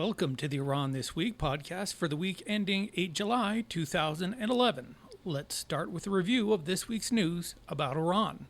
Welcome to the Iran This Week podcast for the week ending 8 July 2011. Let's start with a review of this week's news about Iran.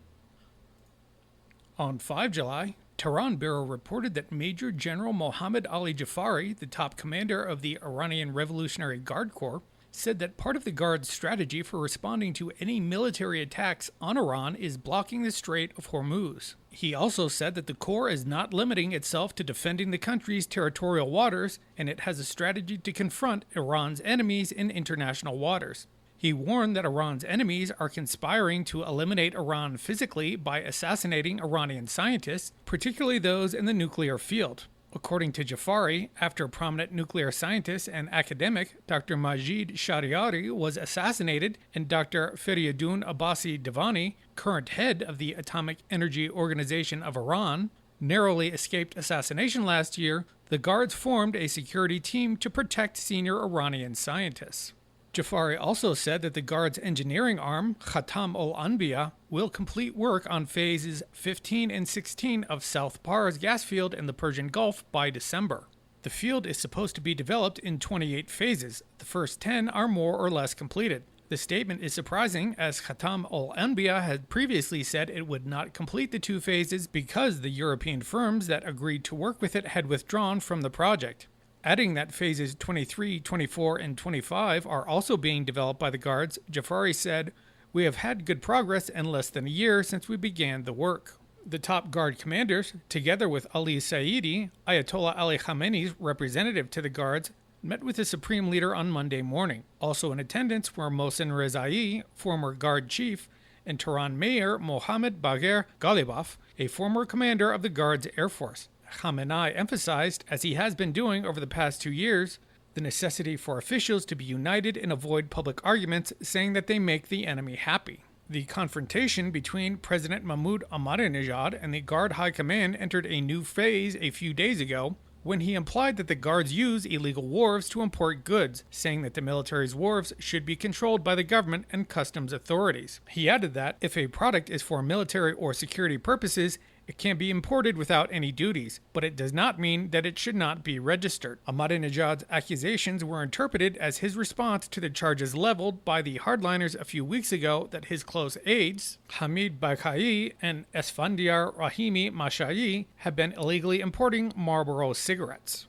On 5 July, Tehran Bureau reported that Major General Mohammad Ali Jafari, the top commander of the Iranian Revolutionary Guard Corps, said that part of the Guard's strategy for responding to any military attacks on Iran is blocking the Strait of Hormuz. He also said that the Corps is not limiting itself to defending the country's territorial waters, and it has a strategy to confront Iran's enemies in international waters. He warned that Iran's enemies are conspiring to eliminate Iran physically by assassinating Iranian scientists, particularly those in the nuclear field. According to Jafari, after prominent nuclear scientist and academic Dr. Majid Shariari was assassinated and Dr. Feriadun Abbasi Divani, current head of the Atomic Energy Organization of Iran, narrowly escaped assassination last year, the Guards formed a security team to protect senior Iranian scientists. Jafari also said that the Guard's engineering arm, Khatam al-Anbiya, will complete work on phases 15 and 16 of South Pars gas field in the Persian Gulf by December. The field is supposed to be developed in 28 phases. The first 10 are more or less completed. The statement is surprising, as Khatam al-Anbiya had previously said it would not complete the two phases because the European firms that agreed to work with it had withdrawn from the project. Adding that phases 23, 24, and 25 are also being developed by the Guards, Jafari said, "We have had good progress in less than a year since we began the work." The top Guard commanders, together with Ali Saidi, Ayatollah Ali Khamenei's representative to the Guards, met with the Supreme Leader on Monday morning. Also in attendance were Mohsen Rezai, former Guard chief, and Tehran Mayor Mohammad Bagher Ghalibaf, a former commander of the Guards Air Force. Khamenei emphasized, as he has been doing over the past 2 years, the necessity for officials to be united and avoid public arguments, saying that they make the enemy happy. The confrontation between President Mahmoud Ahmadi-Nejad and the Guard High Command entered a new phase a few days ago, when he implied that the Guards use illegal wharves to import goods, saying that the military's wharves should be controlled by the government and customs authorities. He added that, if a product is for military or security purposes, it can be imported without any duties, but it does not mean that it should not be registered. Ahmadinejad's accusations were interpreted as his response to the charges leveled by the hardliners a few weeks ago that his close aides, Hamid Bakai and Esfandiar Rahimi Mashayi, have been illegally importing Marlboro cigarettes.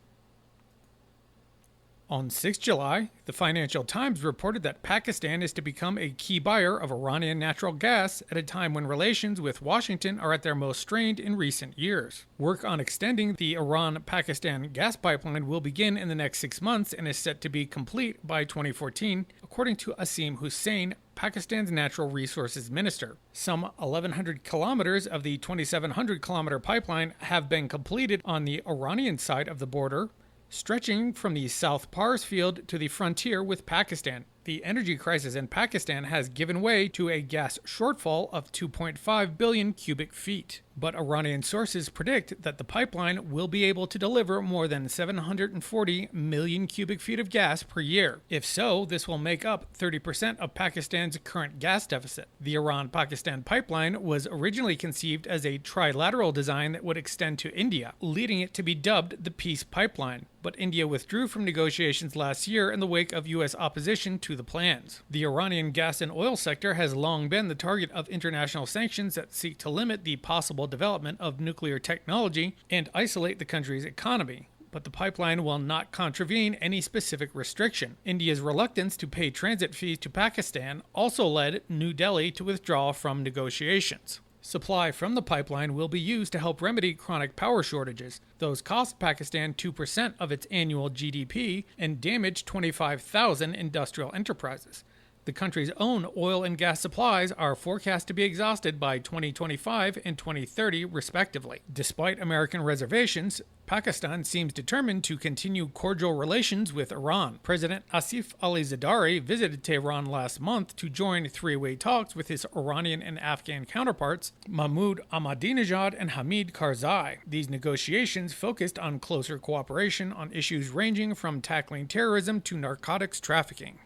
On 6 July, the Financial Times reported that Pakistan is to become a key buyer of Iranian natural gas at a time when relations with Washington are at their most strained in recent years. Work on extending the Iran-Pakistan gas pipeline will begin in the next 6 months and is set to be complete by 2014, according to Asim Hussain, Pakistan's natural resources minister. Some 1,100 kilometers of the 2,700-kilometer pipeline have been completed on the Iranian side of the border, stretching from the South Pars field to the frontier with Pakistan. The energy crisis in Pakistan has given way to a gas shortfall of 2.5 billion cubic feet. But Iranian sources predict that the pipeline will be able to deliver more than 740 million cubic feet of gas per year. If so, this will make up 30% of Pakistan's current gas deficit. The Iran-Pakistan pipeline was originally conceived as a trilateral design that would extend to India, leading it to be dubbed the Peace Pipeline. But India withdrew from negotiations last year in the wake of U.S. opposition to the plans. The Iranian gas and oil sector has long been the target of international sanctions that seek to limit the possible development of nuclear technology and isolate the country's economy. But the pipeline will not contravene any specific restriction. India's reluctance to pay transit fees to Pakistan also led New Delhi to withdraw from negotiations. Supply from the pipeline will be used to help remedy chronic power shortages. Those cost Pakistan 2% of its annual GDP and damage 25,000 industrial enterprises. The country's own oil and gas supplies are forecast to be exhausted by 2025 and 2030, respectively. Despite American reservations, Pakistan seems determined to continue cordial relations with Iran. President Asif Ali Zardari visited Tehran last month to join three-way talks with his Iranian and Afghan counterparts, Mahmoud Ahmadinejad and Hamid Karzai. These negotiations focused on closer cooperation on issues ranging from tackling terrorism to narcotics trafficking.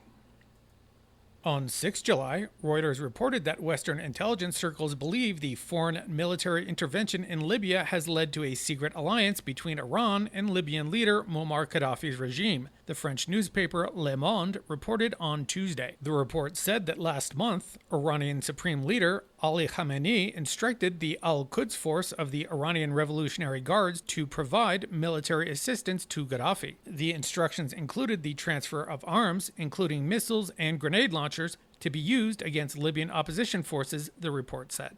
On 6 July, Reuters reported that Western intelligence circles believe the foreign military intervention in Libya has led to a secret alliance between Iran and Libyan leader Muammar Gaddafi's regime, the French newspaper Le Monde reported on Tuesday. The report said that last month, Iranian Supreme Leader Ali Khamenei instructed the Al-Quds force of the Iranian Revolutionary Guards to provide military assistance to Gaddafi. The instructions included the transfer of arms, including missiles and grenade launchers, to be used against Libyan opposition forces, the report said.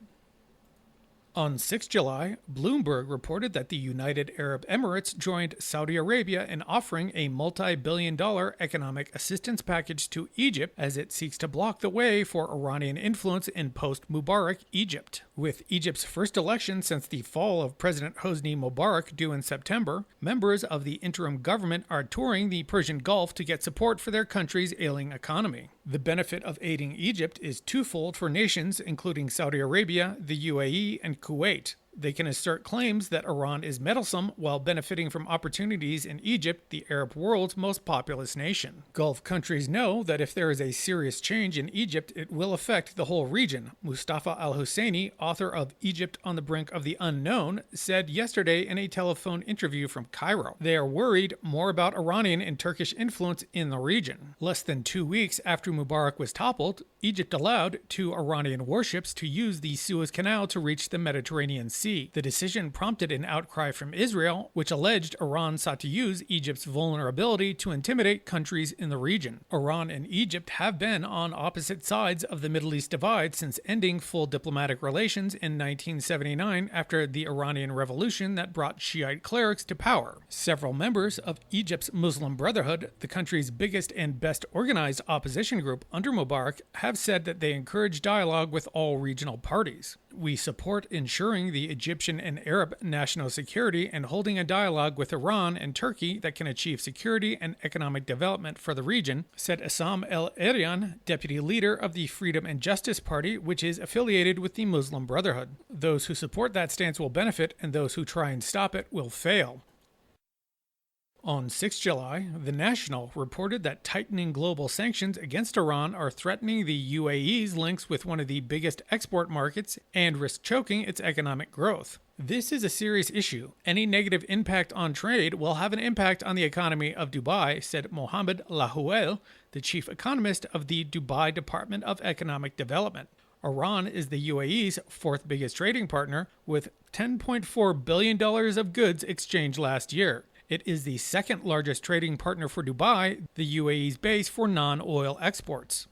On 6 July, Bloomberg reported that the United Arab Emirates joined Saudi Arabia in offering a multi-billion-dollar economic assistance package to Egypt as it seeks to block the way for Iranian influence in post-Mubarak Egypt. With Egypt's first election since the fall of President Hosni Mubarak due in September, members of the interim government are touring the Persian Gulf to get support for their country's ailing economy. The benefit of aiding Egypt is twofold for nations including Saudi Arabia, the UAE, and Kuwait. They can assert claims that Iran is meddlesome while benefiting from opportunities in Egypt, the Arab world's most populous nation. Gulf countries know that if there is a serious change in Egypt, it will affect the whole region. Mustafa al-Husseini, author of Egypt on the Brink of the Unknown, said yesterday in a telephone interview from Cairo. They are worried more about Iranian and Turkish influence in the region. Less than 2 weeks after Mubarak was toppled, Egypt allowed 2 Iranian warships to use the Suez Canal to reach the Mediterranean Sea. The decision prompted an outcry from Israel, which alleged Iran sought to use Egypt's vulnerability to intimidate countries in the region. Iran and Egypt have been on opposite sides of the Middle East divide since ending full diplomatic relations in 1979 after the Iranian Revolution that brought Shiite clerics to power. Several members of Egypt's Muslim Brotherhood, the country's biggest and best organized opposition group under Mubarak, have said that they encourage dialogue with all regional parties. We support ensuring the Egyptian and Arab national security and holding a dialogue with Iran and Turkey that can achieve security and economic development for the region, said Assam El-Erian, deputy leader of the Freedom and Justice Party, which is affiliated with the Muslim Brotherhood. Those who support that stance will benefit, and those who try and stop it will fail. On 6 July, The National reported that tightening global sanctions against Iran are threatening the UAE's links with one of the biggest export markets and risk choking its economic growth. This is a serious issue. Any negative impact on trade will have an impact on the economy of Dubai, said Mohammed Lahuel, the chief economist of the Dubai Department of Economic Development. Iran is the UAE's 4th biggest trading partner, with $10.4 billion of goods exchanged last year. It is the 2nd largest trading partner for Dubai, the UAE's base for non-oil exports.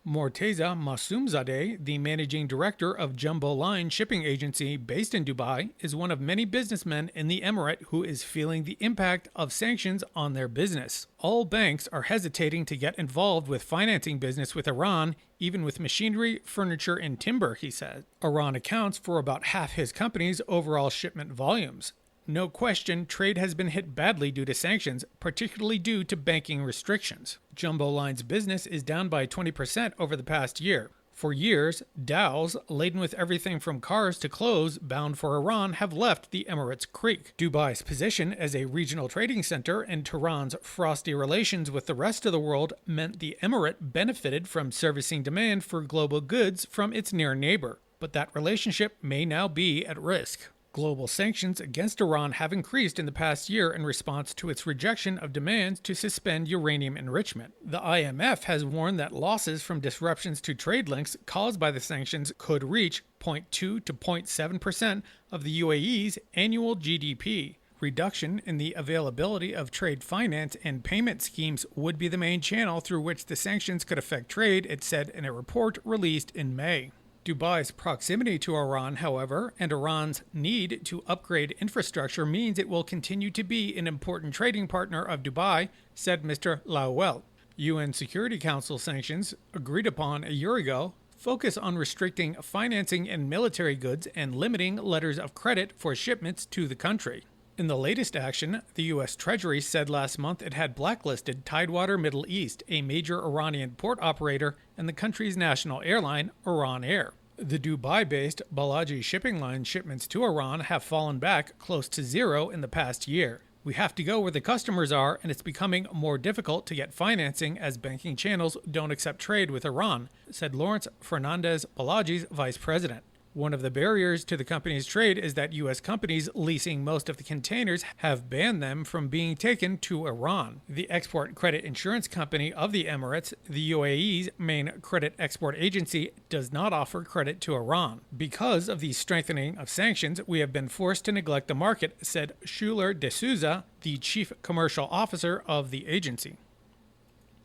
Morteza Masoomzadeh, the managing director of Jumbo Line shipping agency based in Dubai, is one of many businessmen in the emirate who is feeling the impact of sanctions on their business. All banks are hesitating to get involved with financing business with Iran, even with machinery, furniture, and timber, he said. Iran accounts for about half his company's overall shipment volumes. No question, trade has been hit badly due to sanctions, particularly due to banking restrictions. Jumbo Line's business is down by 20% over the past year. For years, dhows, laden with everything from cars to clothes bound for Iran, have left the Emirates Creek. Dubai's position as a regional trading center and Tehran's frosty relations with the rest of the world meant the emirate benefited from servicing demand for global goods from its near neighbor. But that relationship may now be at risk. Global sanctions against Iran have increased in the past year in response to its rejection of demands to suspend uranium enrichment. The IMF has warned that losses from disruptions to trade links caused by the sanctions could reach 0.2 to 0.7% of the UAE's annual GDP. Reduction in the availability of trade finance and payment schemes would be the main channel through which the sanctions could affect trade, it said in a report released in May. Dubai's proximity to Iran, however, and Iran's need to upgrade infrastructure means it will continue to be an important trading partner of Dubai, said Mr. Lawel. UN Security Council sanctions, agreed upon a year ago, focus on restricting financing and military goods and limiting letters of credit for shipments to the country. In the latest action, the U.S. Treasury said last month it had blacklisted Tidewater Middle East, a major Iranian port operator and the country's national airline, Iran Air. The Dubai-based Balaji shipping line shipments to Iran have fallen back close to zero in the past year, We have to go where the customers are, and it's becoming more difficult to get financing as banking channels don't accept trade with Iran, said Lawrence Fernandez Palagi's vice president. One of the barriers to the company's trade is that U.S. companies leasing most of the containers have banned them from being taken to Iran. The export credit insurance company of the Emirates, the UAE's main credit export agency, does not offer credit to Iran. Because of the strengthening of sanctions, we have been forced to neglect the market, said Schuler de Souza, the chief commercial officer of the agency.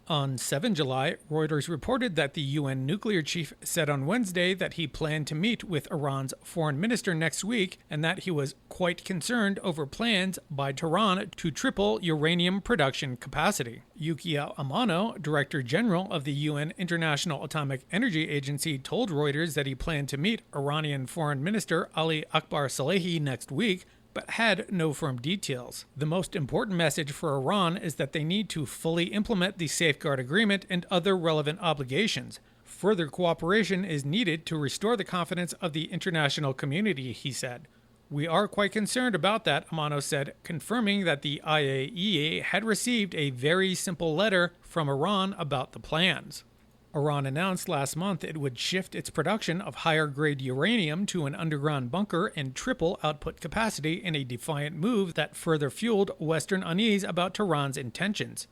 On 7 July, Reuters reported that the UN nuclear chief said on Wednesday that he planned to meet with Iran's foreign minister next week and that he was quite concerned over plans by Tehran to triple uranium production capacity. Yukiya Amano, Director General of the UN International Atomic Energy Agency, told Reuters that he planned to meet Iranian Foreign Minister Ali Akbar Salehi next week, but had no firm details. The most important message for Iran is that they need to fully implement the Safeguard Agreement and other relevant obligations. Further cooperation is needed to restore the confidence of the international community, he said. We are quite concerned about that, Amano said, confirming that the IAEA had received a very simple letter from Iran about the plans. Iran announced last month it would shift its production of higher-grade uranium to an underground bunker and triple output capacity in a defiant move that further fueled Western unease about Tehran's intentions.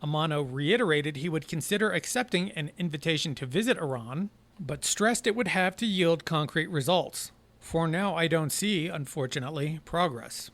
Amano reiterated he would consider accepting an invitation to visit Iran, but stressed it would have to yield concrete results. For now, I don't see, unfortunately, progress.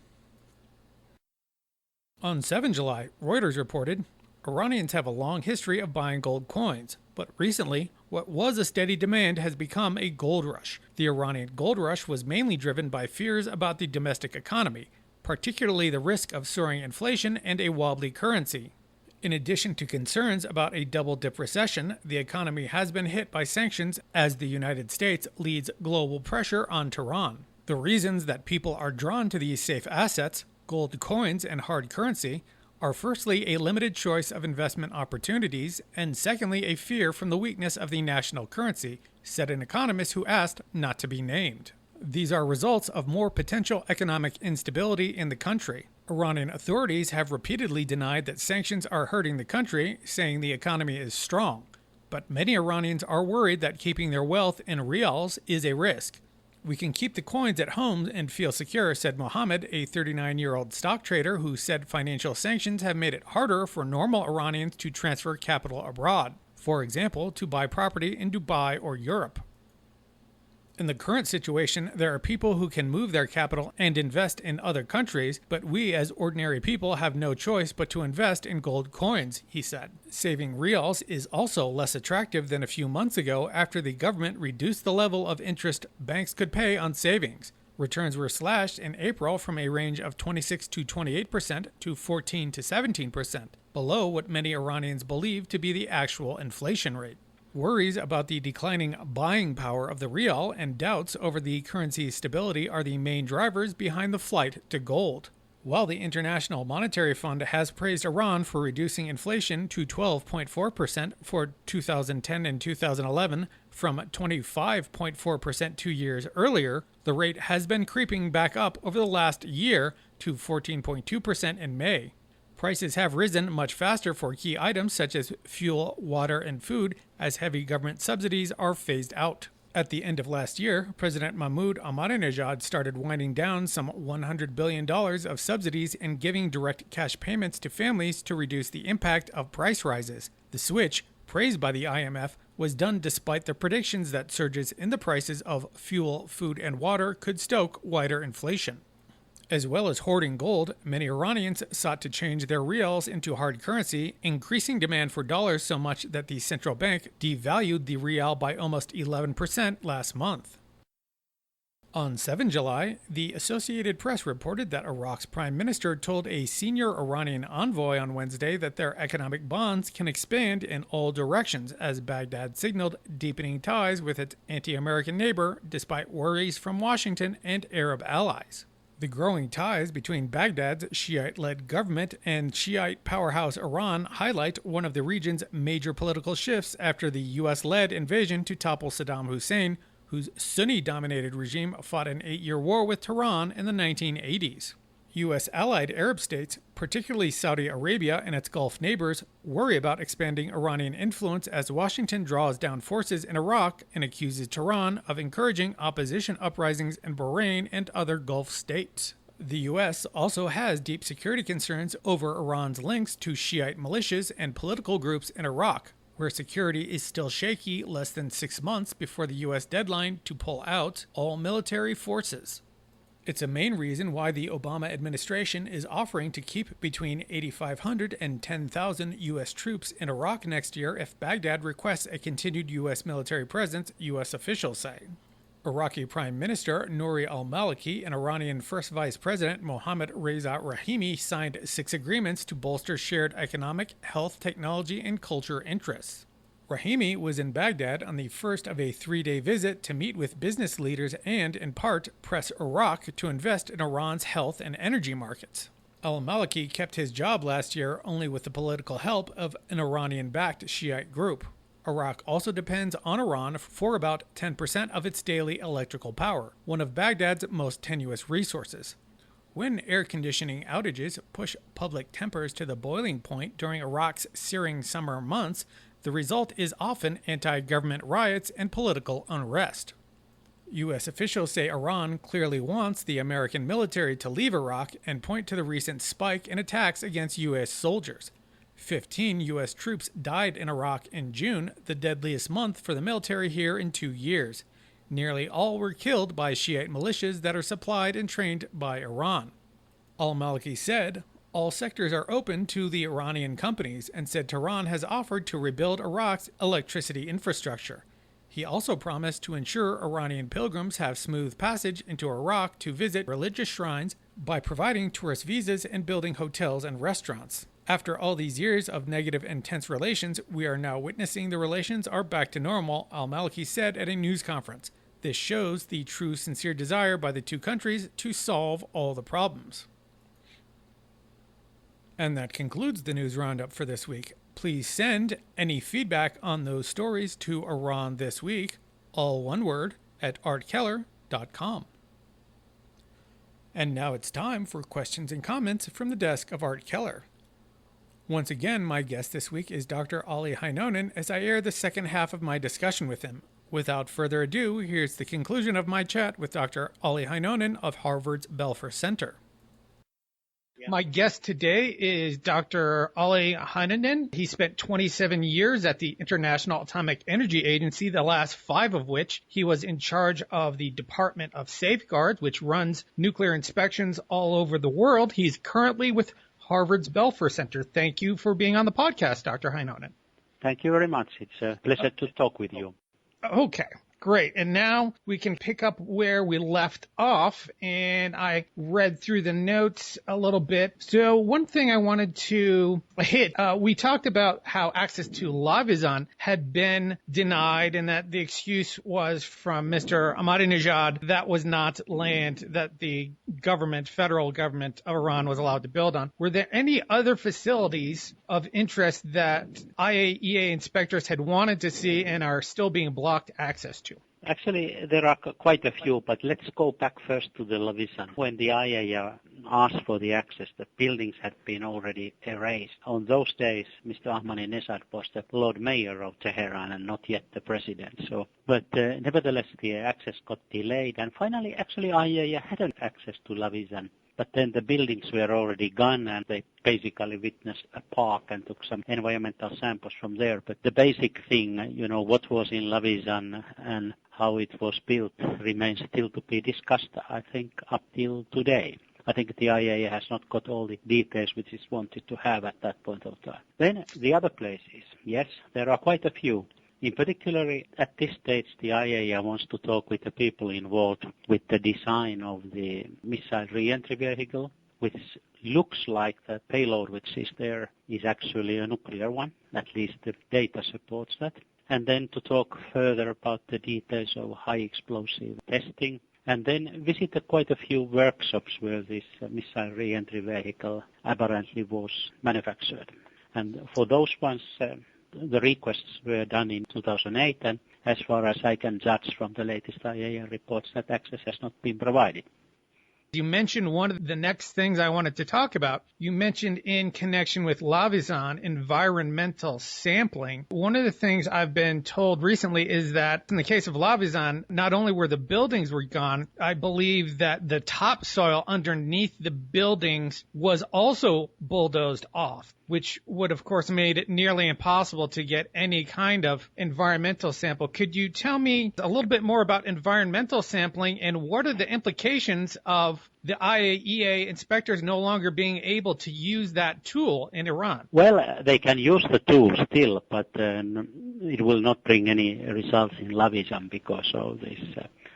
On 7 July, Reuters reported, Iranians have a long history of buying gold coins, but recently, what was a steady demand has become a gold rush. The Iranian gold rush was mainly driven by fears about the domestic economy, particularly the risk of soaring inflation and a wobbly currency. In addition to concerns about a double-dip recession, the economy has been hit by sanctions as the United States leads global pressure on Tehran. The reasons that people are drawn to these safe assets, gold coins and hard currency, are firstly a limited choice of investment opportunities, and secondly a fear from the weakness of the national currency, said an economist who asked not to be named. These are results of more potential economic instability in the country. Iranian authorities have repeatedly denied that sanctions are hurting the country, saying the economy is strong. But many Iranians are worried that keeping their wealth in rials is a risk. We can keep the coins at home and feel secure, said Mohammed, a 39-year-old stock trader who said financial sanctions have made it harder for normal Iranians to transfer capital abroad, for example, to buy property in Dubai or Europe. In the current situation, there are people who can move their capital and invest in other countries, but we as ordinary people have no choice but to invest in gold coins, he said. Saving rials is also less attractive than a few months ago after the government reduced the level of interest banks could pay on savings. Returns were slashed in April from a range of 26 to 28% to 14 to 17%, below what many Iranians believe to be the actual inflation rate. Worries about the declining buying power of the rial and doubts over the currency's stability are the main drivers behind the flight to gold. While the International Monetary Fund has praised Iran for reducing inflation to 12.4% for 2010 and 2011 from 25.4% 2 years earlier, the rate has been creeping back up over the last year to 14.2% in May. Prices have risen much faster for key items such as fuel, water, and food as heavy government subsidies are phased out. At the end of last year, President Mahmoud Ahmadi-Nejad started winding down some $100 billion of subsidies and giving direct cash payments to families to reduce the impact of price rises. The switch, praised by the IMF, was done despite the predictions that surges in the prices of fuel, food, and water could stoke wider inflation. As well as hoarding gold, many Iranians sought to change their rials into hard currency, increasing demand for dollars so much that the central bank devalued the rial by almost 11% last month. On 7 July, the Associated Press reported that Iraq's prime minister told a senior Iranian envoy on Wednesday that their economic bonds can expand in all directions as Baghdad signaled deepening ties with its anti-American neighbor despite worries from Washington and Arab allies. The growing ties between Baghdad's Shiite-led government and Shiite powerhouse Iran highlight one of the region's major political shifts after the U.S.-led invasion to topple Saddam Hussein, whose Sunni-dominated regime fought an 8-year war with Tehran in the 1980s. U.S. allied Arab states, particularly Saudi Arabia and its Gulf neighbors, worry about expanding Iranian influence as Washington draws down forces in Iraq and accuses Tehran of encouraging opposition uprisings in Bahrain and other Gulf states. The U.S. also has deep security concerns over Iran's links to Shiite militias and political groups in Iraq, where security is still shaky less than 6 months before the U.S. deadline to pull out all military forces. It's a main reason why the Obama administration is offering to keep between 8,500 and 10,000 U.S. troops in Iraq next year if Baghdad requests a continued U.S. military presence, U.S. officials say. Iraqi Prime Minister Nouri Al-Maliki and Iranian First Vice President Mohammad Reza Rahimi signed 6 agreements to bolster shared economic, health, technology, and culture interests. Rahimi was in Baghdad on the first of a 3-day visit to meet with business leaders and, in part, press Iraq to invest in Iran's health and energy markets. Al-Maliki kept his job last year only with the political help of an Iranian-backed Shiite group. Iraq also depends on Iran for about 10% of its daily electrical power, one of Baghdad's most tenuous resources. When air conditioning outages push public tempers to the boiling point during Iraq's searing summer months, the result is often anti-government riots and political unrest. U.S. officials say Iran clearly wants the American military to leave Iraq and point to the recent spike in attacks against U.S. soldiers. 15 U.S. troops died in Iraq in June, the deadliest month for the military here in 2 years. Nearly all were killed by Shiite militias that are supplied and trained by Iran. Al-Maliki said, "All sectors are open to the Iranian companies," and said Tehran has offered to rebuild Iraq's electricity infrastructure. He also promised to ensure Iranian pilgrims have smooth passage into Iraq to visit religious shrines by providing tourist visas and building hotels and restaurants. After all these years of negative and tense relations, we are now witnessing the relations are back to normal, Al-Maliki said at a news conference. This shows the true, sincere desire by the two countries to solve all the problems. And that concludes the news roundup for this week. Please send any feedback on those stories to Iran This Week, all one word, at artkeller.com. And now it's time for questions and comments from the desk of Art Keller. Once again, my guest this week is Dr. Olli Heinonen as I air the second half of my discussion with him. Without further ado, here's the conclusion of my chat with Dr. Olli Heinonen of Harvard's Belfer Center. My guest today is Dr. Olli Heinonen. He spent 27 years at the International Atomic Energy Agency, the last 5 of which he was in charge of the Department of Safeguards, which runs nuclear inspections all over the world. He's currently with Harvard's Belfer Center. Thank you for being on the podcast, Dr. Heinonen. Thank you very much. It's a pleasure to talk with you. Okay, great. And now we can pick up where we left off, and I read through the notes a little bit. So one thing I wanted to hit, we talked about how access to Lavizan had been denied and that the excuse was from Mr. Ahmadi-Nejad that was not land that the federal government of Iran was allowed to build on. Were there any other facilities of interest that IAEA inspectors had wanted to see and are still being blocked access to? Actually, there are quite a few, but let's go back first to the Lavizan. When the IAEA asked for the access, the buildings had been already erased. On those days, Mr. Ahmadi-Nejad was the Lord Mayor of Tehran and not yet the president. But nevertheless, the access got delayed, and finally, actually, IAEA had access to Lavizan. But then the buildings were already gone, and they basically witnessed a park and took some environmental samples from there. But the basic thing, what was in Lavizan and how it was built remains still to be discussed, I think, up till today. I think the IAEA has not got all the details which is wanted to have at that point of time. Then the other places, yes, there are quite a few. In particular, at this stage, the IAEA wants to talk with the people involved with the design of the missile re-entry vehicle, which looks like the payload which is there is actually a nuclear one. At least the data supports that. And then to talk further about the details of high explosive testing. And then visit quite a few workshops where this missile re-entry vehicle apparently was manufactured. And for those ones, the requests were done in 2008, and as far as I can judge from the latest IAEA reports, that access has not been provided. You mentioned one of the next things I wanted to talk about. You mentioned in connection with Lavizan, environmental sampling. One of the things I've been told recently is that in the case of Lavizan, not only were the buildings were gone, I believe that the topsoil underneath the buildings was also bulldozed off, which would, of course, made it nearly impossible to get any kind of environmental sample. Could you tell me a little bit more about environmental sampling and what are the implications of the IAEA inspectors no longer being able to use that tool in Iran? Well, they can use the tool still, but it will not bring any results in Lavizan because of this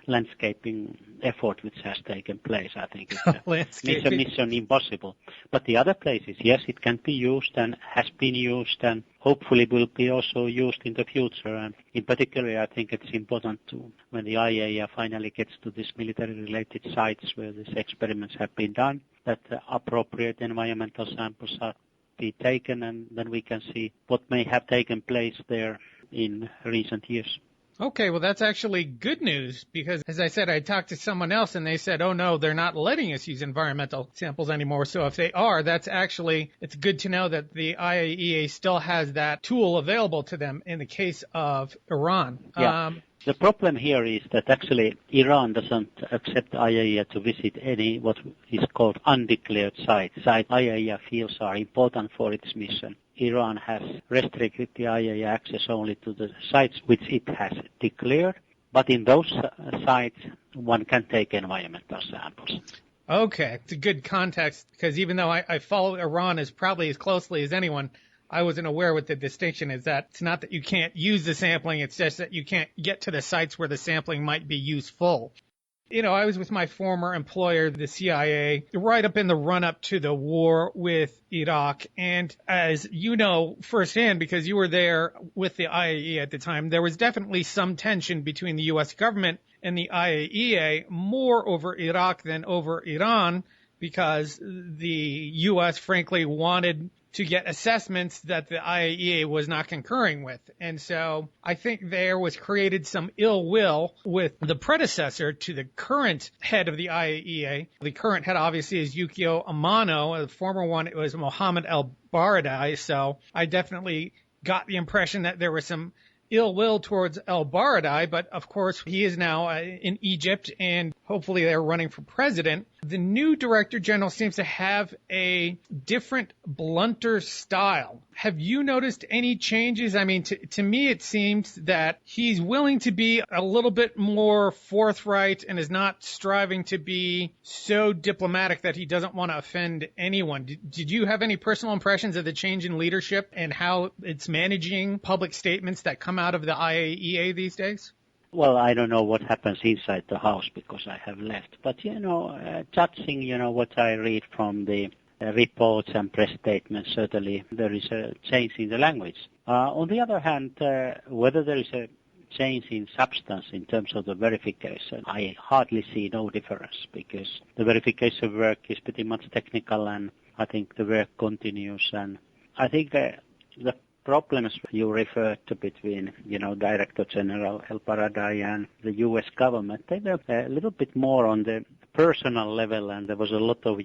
landscaping effort which has taken place. I think it's a mission impossible. But the other places, yes, it can be used and has been used and hopefully will be also used in the future. And in particular, I think it's important to, when the IAEA finally gets to these military-related sites where these experiments have been done, that appropriate environmental samples are be taken, and then we can see what may have taken place there in recent years. Okay, well, that's actually good news because, as I said, I talked to someone else and they said, oh, no, they're not letting us use environmental samples anymore. So if they are, it's good to know that the IAEA still has that tool available to them in the case of Iran. Yeah. The problem here is that actually Iran doesn't accept IAEA to visit any what is called undeclared sites. Sites IAEA feels are important for its mission. Iran has restricted the IAEA access only to the sites which it has declared, but in those sites one can take environmental samples. Okay, it's a good context because even though I follow Iran as probably as closely as anyone, I wasn't aware what the distinction is. That it's not that you can't use the sampling, it's just that you can't get to the sites where the sampling might be useful. You know, I was with my former employer, the CIA, right up in the run-up to the war with Iraq. And as you know firsthand, because you were there with the IAEA at the time, there was definitely some tension between the U.S. government and the IAEA, more over Iraq than over Iran, because the U.S. frankly wanted to get assessments that the IAEA was not concurring with. And so I think there was created some ill will with the predecessor to the current head of the IAEA. The current head obviously is Yukio Amano. The former one, it was Mohammad El-Baradei. So I definitely got the impression that there was some ill will towards El-Baradei, but of course he is now in Egypt and hopefully they're running for president. The new director general seems to have a different, blunter style. Have you noticed any changes? I mean, to me it seems that he's willing to be a little bit more forthright and is not striving to be so diplomatic that he doesn't want to offend anyone. Did you have any personal impressions of the change in leadership and how it's managing public statements that come out of the IAEA these days? Well, I don't know what happens inside the house because I have left. But, judging, what I read from the reports and press statements, certainly there is a change in the language. On the other hand, whether there is a change in substance in terms of the verification, I hardly see no difference because the verification work is pretty much technical and I think the work continues. And I think the problems you referred to between, Director General El-Baradei and the U.S. government, they were a little bit more on the personal level, and there was a lot of,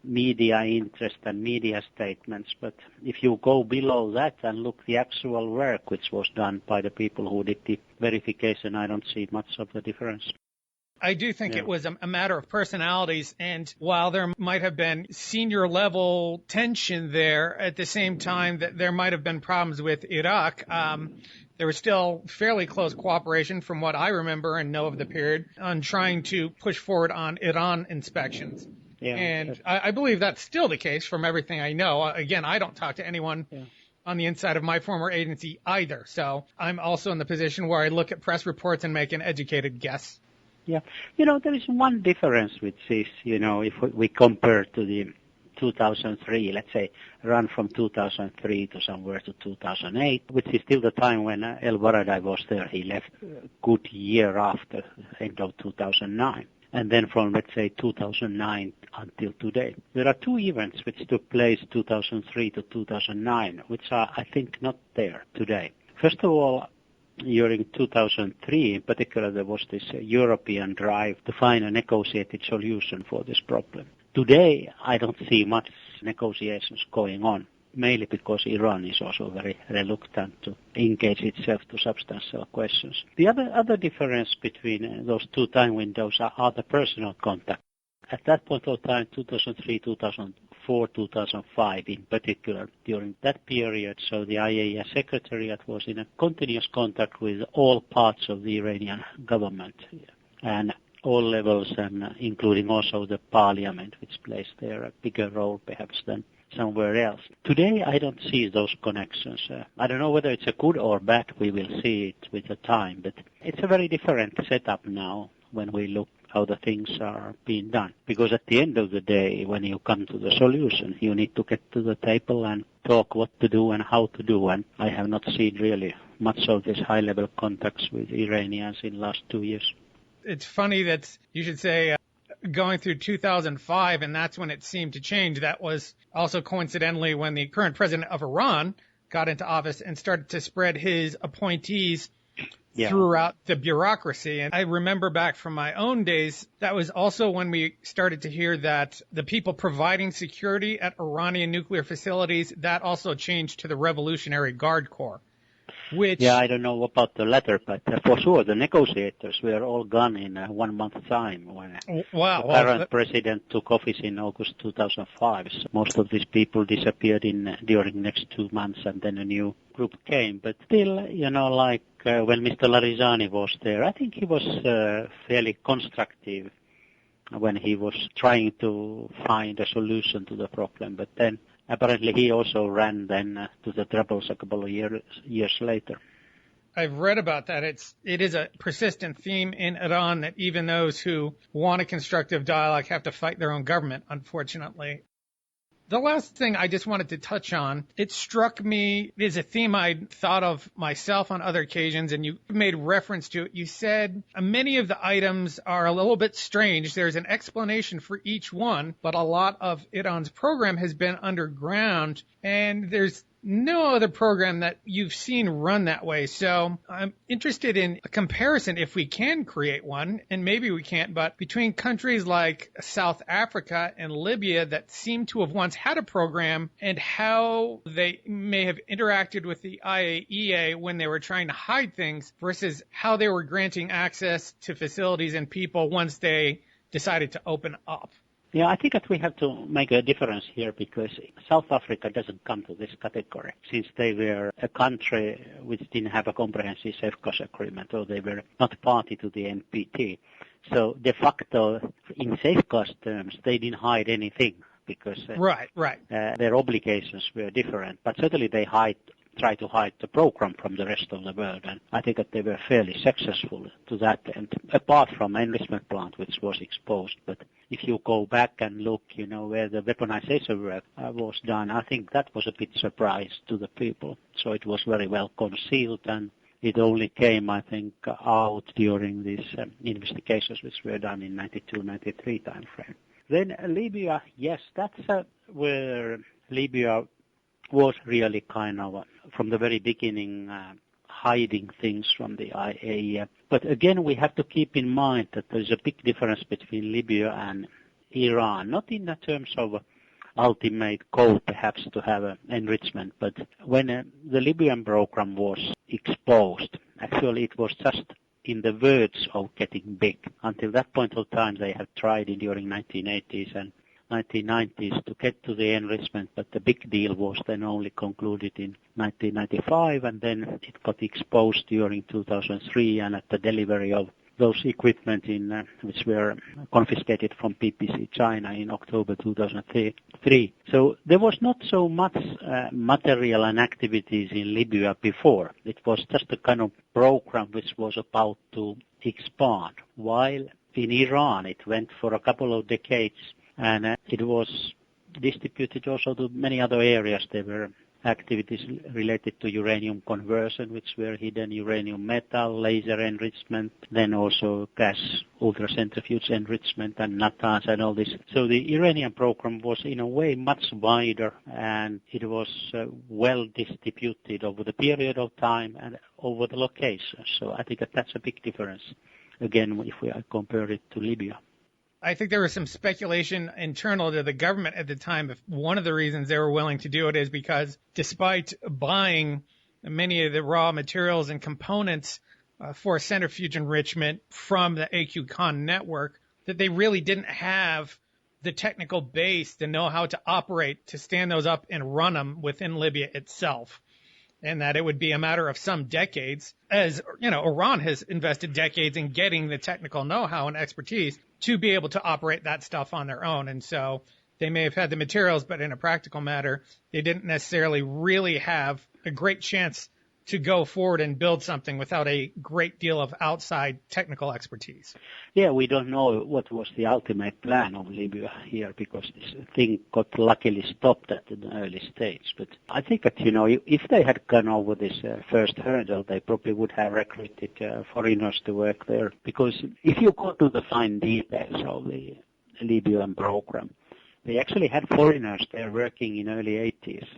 media interest and media statements. But if you go below that and look the actual work which was done by the people who did the verification, I don't see much of the difference. I do think it was a matter of personalities, and while there might have been senior level tension there, at the same time that there might have been problems with Iraq, there was still fairly close cooperation from what I remember and know of the period on trying to push forward on Iran inspections. Yeah, and I believe that's still the case from everything I know. Again, I don't talk to anyone on the inside of my former agency either, so I'm also in the position where I look at press reports and make an educated guess. Yeah. There is one difference which is, if we compare to the 2003, let's say, run from 2003 to somewhere to 2008, which is still the time when El-Baradei was there. He left a good year after, end of 2009. And then from, let's say, 2009 until today. There are two events which took place 2003 to 2009, which are, I think, not there today. First of all, during 2003 in particular, there was this European drive to find a negotiated solution for this problem. Today, I don't see much negotiations going on, mainly because Iran is also very reluctant to engage itself to substantial questions. The other difference between those two time windows are the personal contact. At that point of time, 2003, 2004, 2005 in particular, during that period, so the IAEA Secretariat was in a continuous contact with all parts of the Iranian government and all levels, and including also the parliament, which plays there a bigger role perhaps than somewhere else. Today, I don't see those connections. I don't know whether it's a good or bad. We will see it with the time, but it's a very different setup now when we look how the things are being done. Because at the end of the day, when you come to the solution, you need to get to the table and talk what to do and how to do. And I have not seen really much of this high-level contacts with Iranians in the last 2 years. It's funny that you should say going through 2005, and that's when it seemed to change. That was also coincidentally when the current president of Iran got into office and started to spread his appointees throughout the bureaucracy. And I remember back from my own days, that was also when we started to hear that the people providing security at Iranian nuclear facilities, that also changed to the Revolutionary Guard Corps. Yeah, I don't know about the latter, but for sure the negotiators were all gone in 1 month's time when the current president took office in August 2005. So most of these people disappeared during next 2 months, and then a new group came. But still, like when Mr. Larizani was there, I think he was fairly constructive when he was trying to find a solution to the problem. But then apparently he also ran then to the troubles a couple of years later. I've read about that. It is a persistent theme in Iran that even those who want a constructive dialogue have to fight their own government, unfortunately. The last thing I just wanted to touch on, it struck me is a theme I'd thought of myself on other occasions, and you made reference to it. You said many of the items are a little bit strange. There's an explanation for each one, but a lot of Iran's program has been underground, and there's no other program that you've seen run that way. So I'm interested in a comparison, if we can create one, and maybe we can't, but between countries like South Africa and Libya that seem to have once had a program and how they may have interacted with the IAEA when they were trying to hide things versus how they were granting access to facilities and people once they decided to open up. Yeah, I think that we have to make a difference here because South Africa doesn't come to this category since they were a country which didn't have a comprehensive safeguards agreement, or they were not party to the NPT. So de facto, in safeguards terms, they didn't hide anything because their obligations were different. But certainly they try to hide the program from the rest of the world, and I think that they were fairly successful to that end, apart from enrichment plant which was exposed. But if you go back and look, where the weaponization work was done, I think that was a bit surprise to the people. So it was very well concealed, and it only came, I think, out during these investigations which were done in 92-93 time frame. Then Libya, yes, that's where Libya was really kind of, from the very beginning, hiding things from the IAEA. But again, we have to keep in mind that there's a big difference between Libya and Iran, not in the terms of ultimate goal perhaps to have enrichment, but when the Libyan program was exposed, actually it was just in the verge of getting big. Until that point of time, they had tried during 1980s and 1990s to get to the enrichment, but the big deal was then only concluded in 1995, and then it got exposed during 2003, and at the delivery of those equipment which were confiscated from PPC China in October 2003. So there was not so much material and activities in Libya before. It was just a kind of program which was about to expand, while in Iran it went for a couple of decades, and it was distributed also to many other areas. There were activities related to uranium conversion, which were hidden uranium metal, laser enrichment, then also gas ultracentrifuge enrichment and natanz and all this. So the Iranian program was in a way much wider, and it was well distributed over the period of time and over the location. So I think that's a big difference, again, if we compare it to Libya. I think there was some speculation internal to the government at the time. If one of the reasons they were willing to do it is because despite buying many of the raw materials and components for centrifuge enrichment from the AQ-Con network, that they really didn't have the technical base to know how to operate, to stand those up and run them within Libya itself. And that it would be a matter of some decades, as you know, Iran has invested decades in getting the technical know-how and expertise to be able to operate that stuff on their own. And so they may have had the materials, but in a practical matter, they didn't necessarily really have a great chance to go forward and build something without a great deal of outside technical expertise. Yeah, we don't know what was the ultimate plan of Libya here, because this thing got luckily stopped at an early stage. But I think that, you know, if they had gone over this first hurdle, they probably would have recruited foreigners to work there. Because if you go to the fine details of the Libyan program, they actually had foreigners there working in early 80s.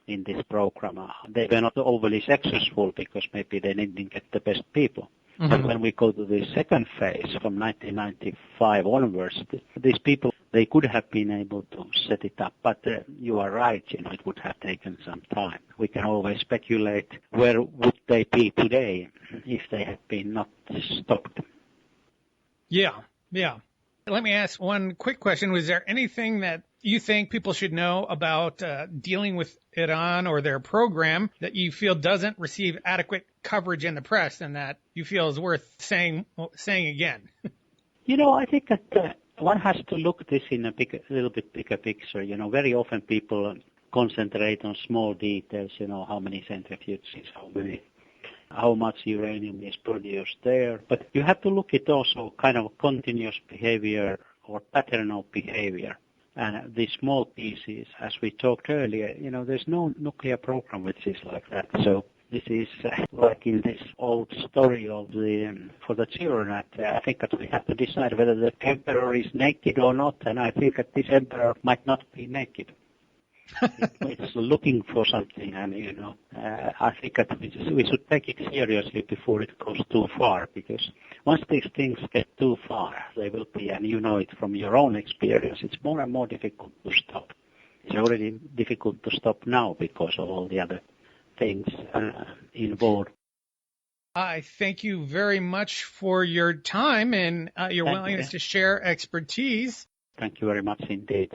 In this program. They were not overly successful because maybe they didn't get the best people. Mm-hmm. But when we go to the second phase from 1995 onwards, these people, they could have been able to set it up. But you are right, you know, it would have taken some time. We can always speculate where would they be today if they had been not stopped. Yeah. Let me ask one quick question. Was there anything that you think people should know about dealing with Iran or their program that you feel doesn't receive adequate coverage in the press and that you feel is worth saying again? You know, I think that one has to look at this in a little bit bigger picture. You know, very often people concentrate on small details, you know, how many centrifuges, how much uranium is produced there. But you have to look at also kind of continuous behavior or pattern of behavior. And these small pieces, as we talked earlier, you know, there's no nuclear program which is like that. So this is like in this old story of for the children. I think that we have to decide whether the emperor is naked or not. And I think that this emperor might not be naked. It's looking for something, and you know, I think that we should take it seriously before it goes too far, because once these things get too far, they will be, and you know it from your own experience, it's more and more difficult to stop. It's already difficult to stop now because of all the other things involved. I thank you very much for your time and your willingness to share expertise. Thank you very much indeed.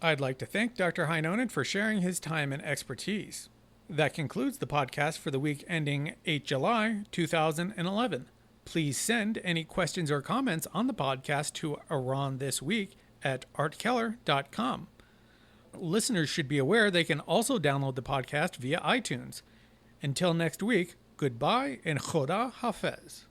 I'd like to thank Dr. Heinonen for sharing his time and expertise. That concludes the podcast for the week ending 8 July 2011. Please send any questions or comments on the podcast to IranThisWeek@artkeller.com. Listeners should be aware they can also download the podcast via iTunes. Until next week, goodbye and Khoda Hafez.